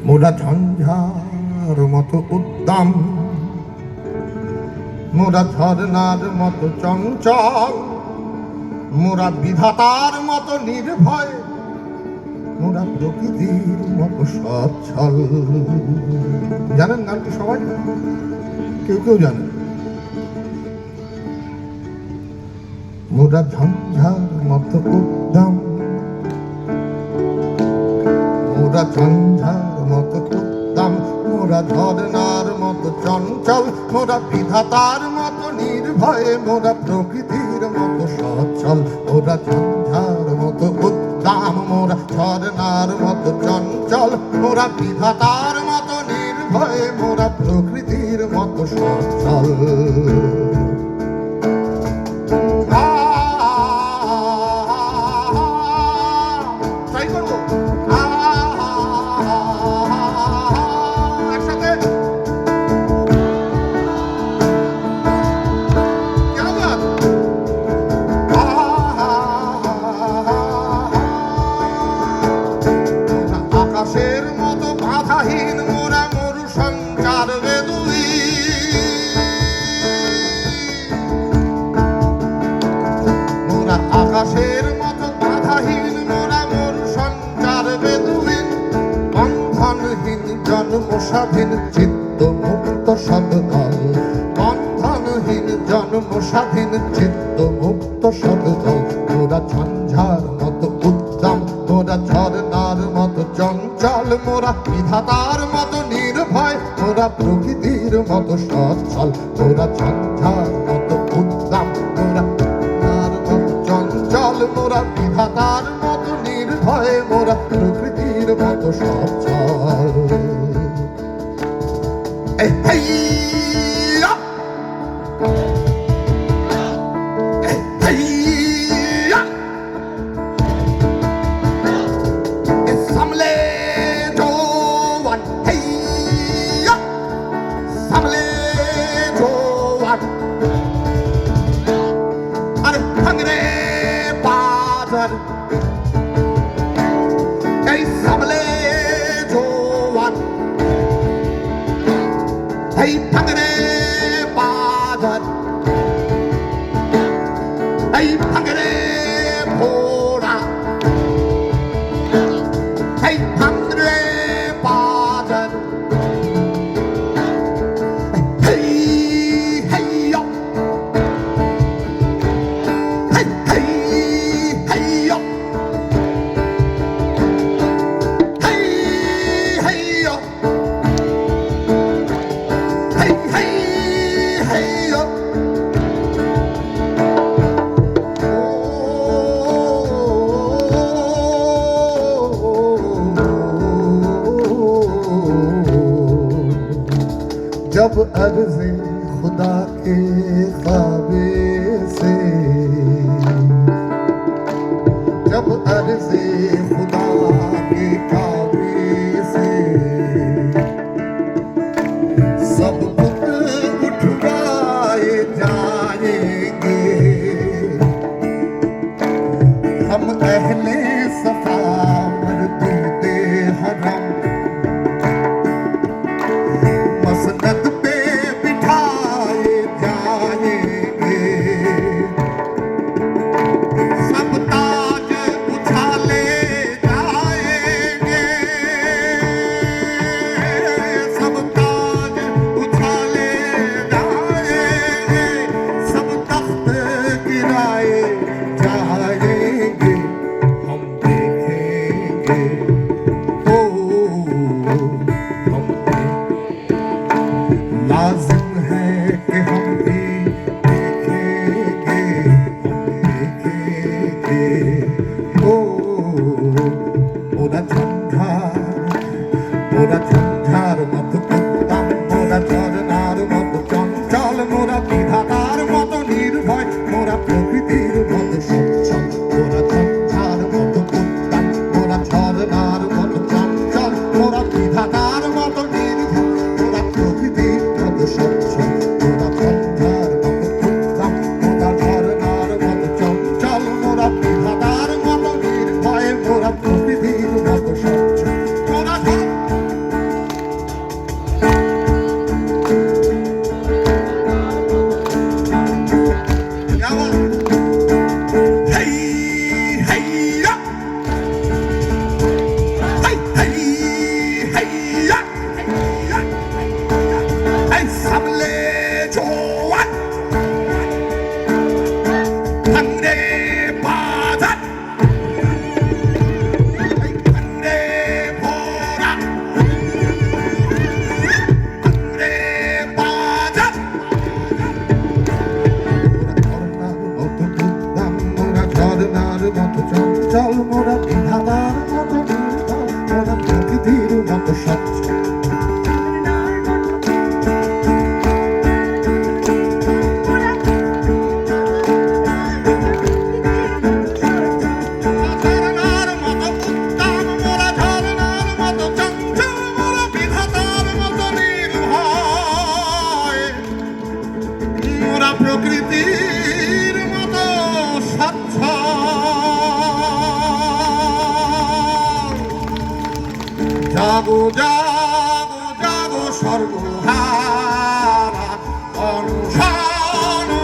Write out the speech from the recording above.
মোরা ঝঞ্ঝার মতো উদ্দাম, মোরা ঝর্ণার মতো চঞ্চল, মোরা বিধাতার মতো নির্ভয়, মোরা প্রকৃতির মতো সচ্ছল। জানেন গানটি সবাই? কেউ কেউ জানেন? মোরা ঝঞ্ঝার মতো উদ্দাম, মোরা ঝঞ্ঝার মতো উদ্দাম, মোরা ঝর্ণার মতো চঞ্চল, মোরা বিধাতার মতো নির্ভয়ে, মোরা প্রকৃতির মতো সচ্ছল। মোরা ঝঞ্ঝার মতো উদ্দাম, মোরা ঝর্ণার মতো চঞ্চল, মোরা বিধাতার মতো নির্ভয়ে, মোরা প্রকৃতির মতো সচ্ছল। আকাশের মতো বাধাহীন মোরা মরু সঞ্চার বেদুই, মোরা আকাশের মতো বাধাহীন মোরা মরু সঞ্চার বেদুইন, বন্ধনহীন জন্ম স্বাধীন চিত্ত মুক্ত সদদল, বন্ধনহীন জন্ম স্বাধীন চিত্ত মুক্ত সদদল। মোরা ঝঞ্ঝার মতো উদ্দাম, মোরা ঝর্ণার মতো চঞ্চল, মোরা বিধাতার মতো নির্ভয়, মোরা প্রকৃতির মতো সচ্ছল। মোরা ঝঞ্ঝার মতো উদ্দাম, মোরা ঝর্ণার মতো চঞ্চল, মোরা বিধাতার মতো নির্ভয়, মোরা প্রকৃতির মতো সচ্ছল। Hey, pangere bajar, hey, pangere bhora, hey, pangere bajar, hey, hey yo, hey, hey, hey yo, hey, hey yo. Hey, hey, hey, yo. जब अर्ज़े खुदा के ख्वाबे से, जब अर्ज़े खुदा के ख्वाबे से सब बुत उठवाए जाएंगे, हम अहले सफा मरदूदे हरम मसनद पे बिठाए जाएंगे, सब ताज उछाले जाएंगे, सब ताज उछाले जाएंगे, सब तख्त गिराए जाएंगे, हम देखेंगे ओ हम लाजिम है कि हम भी देखेंगे, हम देखेंगे ओ मोरा झंझार मत उद्दाम, চঞ্চল মোরা বিধাতার মতো নির্ভর, মোরা প্রকৃতির মতো স্বচ্ছ। ঝরনার মতো উত্তাপ মোরা, ঝরনার মতো চঞ্চল মোরা বিধাতার মতো নির্ভয়, মোরা প্রকৃতির মতো স্বচ্ছ। জাগো